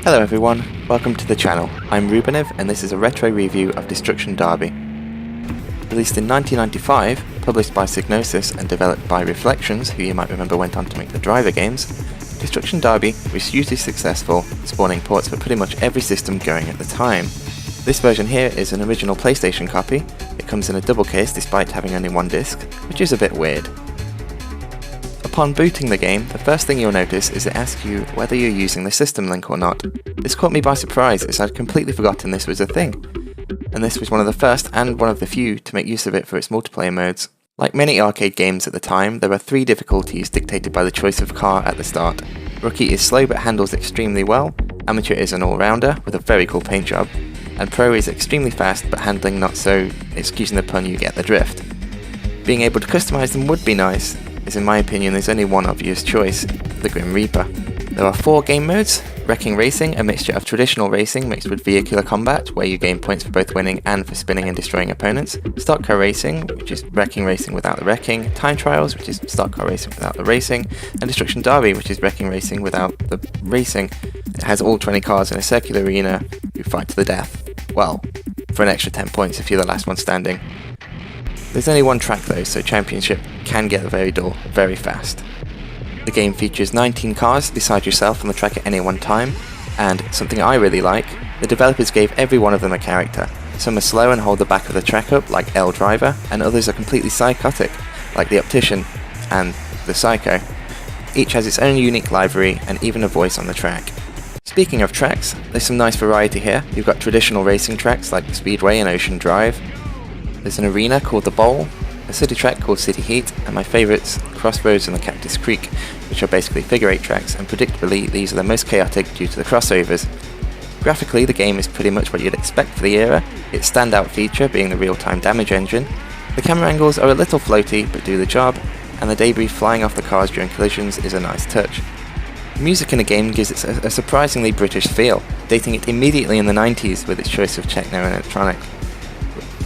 Hello everyone, welcome to the channel. I'm Rubenev and this is a retro review of Destruction Derby. Released in 1995, published by Psygnosis and developed by Reflections, who you might remember went on to make the Driver games, Destruction Derby was hugely successful, spawning ports for pretty much every system going at the time. This version here is an original PlayStation copy. It comes in a double case despite having only one disc, which is a bit weird. Upon booting the game, the first thing you'll notice is it asks you whether you're using the system link or not. This caught me by surprise as I'd completely forgotten this was a thing, and this was one of the first and one of the few to make use of it for its multiplayer modes. Like many arcade games at the time, there were 3 difficulties dictated by the choice of car at the start. Rookie is slow but handles extremely well, Amateur is an all-rounder with a very cool paint job, and Pro is extremely fast but handling not so, excusing the pun, you get the drift. Being able to customize them would be nice, as in my opinion there's only one obvious choice, the Grim Reaper. There are 4 game modes: Wrecking Racing, a mixture of traditional racing mixed with vehicular combat, where you gain points for both winning and for spinning and destroying opponents, Stock Car Racing, which is wrecking racing without the wrecking, Time Trials, which is stock car racing without the racing, and Destruction Derby, which is wrecking racing without the racing. It has all 20 cars in a circular arena who fight to the death. Well, for an extra 10 points if you're the last one standing. There's only one track though, so Championship can get the very door very fast. The game features 19 cars beside yourself on the track at any one time, and something I really like, the developers gave every one of them a character. Some are slow and hold the back of the track up, like L Driver, and others are completely psychotic, like the Optician and the Psycho. Each has its own unique livery and even a voice on the track. Speaking of tracks, there's some nice variety here. You've got traditional racing tracks like the Speedway and Ocean Drive. There's an arena called the Bowl, a city track called City Heat, and my favourites, Crossroads and the Cactus Creek, which are basically figure 8 tracks, and predictably these are the most chaotic due to the crossovers. Graphically, the game is pretty much what you'd expect for the era, its standout feature being the real-time damage engine. The camera angles are a little floaty, but do the job, and the debris flying off the cars during collisions is a nice touch. The music in the game gives it a surprisingly British feel, dating it immediately in the 90s with its choice of techno and electronic,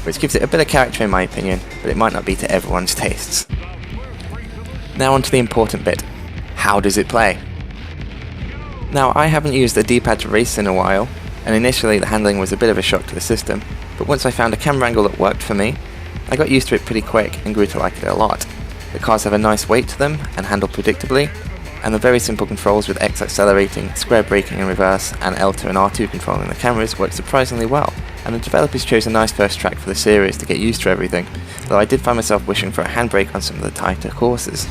which gives it a bit of character in my opinion, but it might not be to everyone's tastes. Now on to the important bit. How does it play? Now, I haven't used the D-pad to race in a while, and initially the handling was a bit of a shock to the system, but once I found a camera angle that worked for me, I got used to it pretty quick and grew to like it a lot. The cars have a nice weight to them and handle predictably, and the very simple controls with X accelerating, square braking in reverse, and L2 and R2 controlling the cameras work surprisingly well, and the developers chose a nice first track for the series to get used to everything, though I did find myself wishing for a handbrake on some of the tighter courses.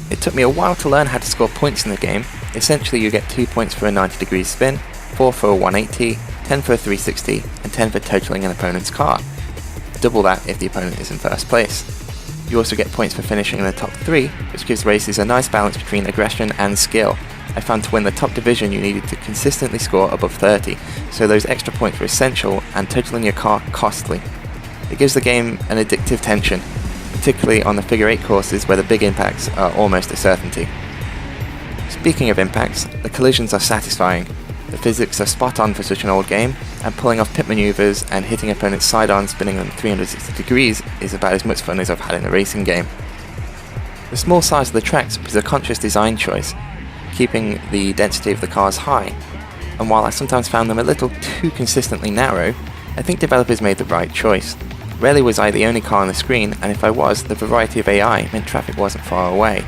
It took me a while to learn how to score points in the game. Essentially you get 2 points for a 90-degree spin, 4 for a 180, 10 for a 360, and 10 for totaling an opponent's car. Double that if the opponent is in first place. You also get points for finishing in the top 3, which gives races a nice balance between aggression and skill. I found to win the top division you needed to consistently score above 30, so those extra points were essential and totaling your car costly. It gives the game an addictive tension, particularly on the figure 8 courses where the big impacts are almost a certainty. Speaking of impacts, the collisions are satisfying. The physics are spot on for such an old game, and pulling off pit maneuvers and hitting opponents side-on spinning them 360 degrees is about as much fun as I've had in a racing game. The small size of the tracks was a conscious design choice, keeping the density of the cars high, and while I sometimes found them a little too consistently narrow, I think developers made the right choice. Rarely was I the only car on the screen, and if I was, the variety of AI meant traffic wasn't far away.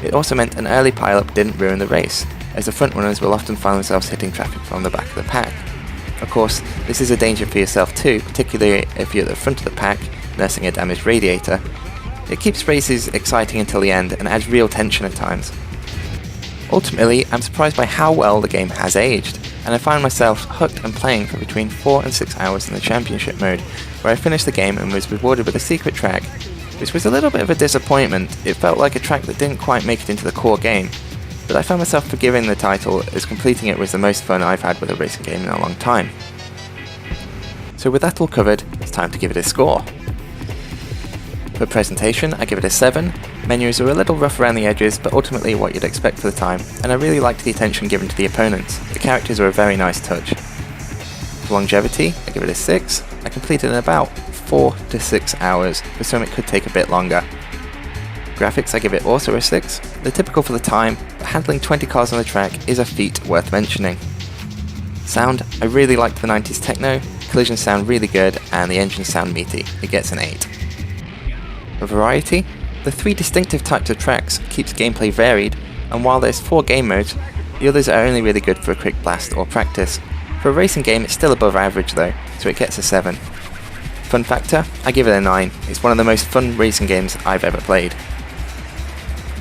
It also meant an early pile-up didn't ruin the race, as the frontrunners will often find themselves hitting traffic from the back of the pack. Of course, this is a danger for yourself too, particularly if you're at the front of the pack, nursing a damaged radiator. It keeps races exciting until the end and adds real tension at times. Ultimately, I'm surprised by how well the game has aged, and I find myself hooked and playing for between 4 and 6 hours in the Championship mode, where I finished the game and was rewarded with a secret track, which was a little bit of a disappointment. It felt like a track that didn't quite make it into the core game, but I found myself forgiving the title as completing it was the most fun I've had with a racing game in a long time. So with that all covered, it's time to give it a score. For presentation, I give it a 7. Menus are a little rough around the edges, but ultimately what you'd expect for the time, and I really liked the attention given to the opponents. The characters are a very nice touch. For longevity, I give it a 6. I completed in about 4 to 6 hours, for some it could take a bit longer. Graphics, I give it also a 6. They're typical for the time, but handling 20 cars on the track is a feat worth mentioning. Sound, I really liked the 90s techno, collisions sound really good, and the engines sound meaty. It gets an 8. For variety, the 3 distinctive types of tracks keeps gameplay varied, and while there's 4 game modes, the others are only really good for a quick blast or practice. For a racing game, it's still above average though, so it gets a 7. Fun factor, I give it a 9. It's one of the most fun racing games I've ever played.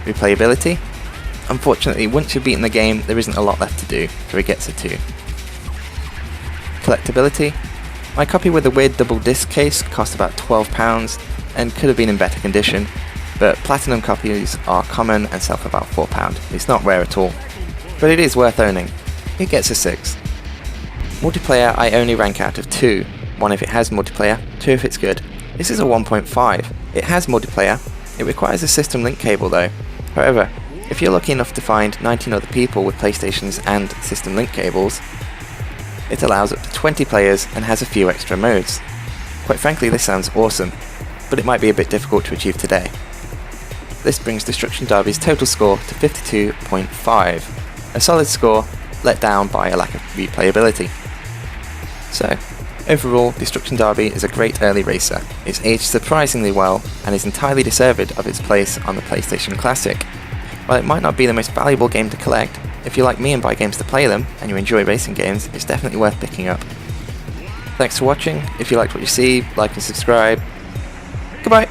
Replayability, unfortunately once you've beaten the game there isn't a lot left to do, so it gets a 2. Collectability, my copy with a weird double disc case cost about £12 and could have been in better condition, but platinum copies are common and sell for about £4. It's not rare at all, but it is worth owning. It gets a 6. Multiplayer I only rank out of 2, 1 if it has multiplayer, 2 if it's good. This is a 1.5. It has multiplayer, it requires a system link cable though. However, if you're lucky enough to find 19 other people with PlayStations and system link cables, it allows up to 20 players and has a few extra modes. Quite frankly, this sounds awesome, but it might be a bit difficult to achieve today. This brings Destruction Derby's total score to 52.5, a solid score let down by a lack of replayability. So, overall, Destruction Derby is a great early racer. It's aged surprisingly well and is entirely deserved of its place on the PlayStation Classic. While it might not be the most valuable game to collect, if you like me and buy games to play them, and you enjoy racing games, it's definitely worth picking up. Thanks for watching. If you liked what you see, like and subscribe. Goodbye!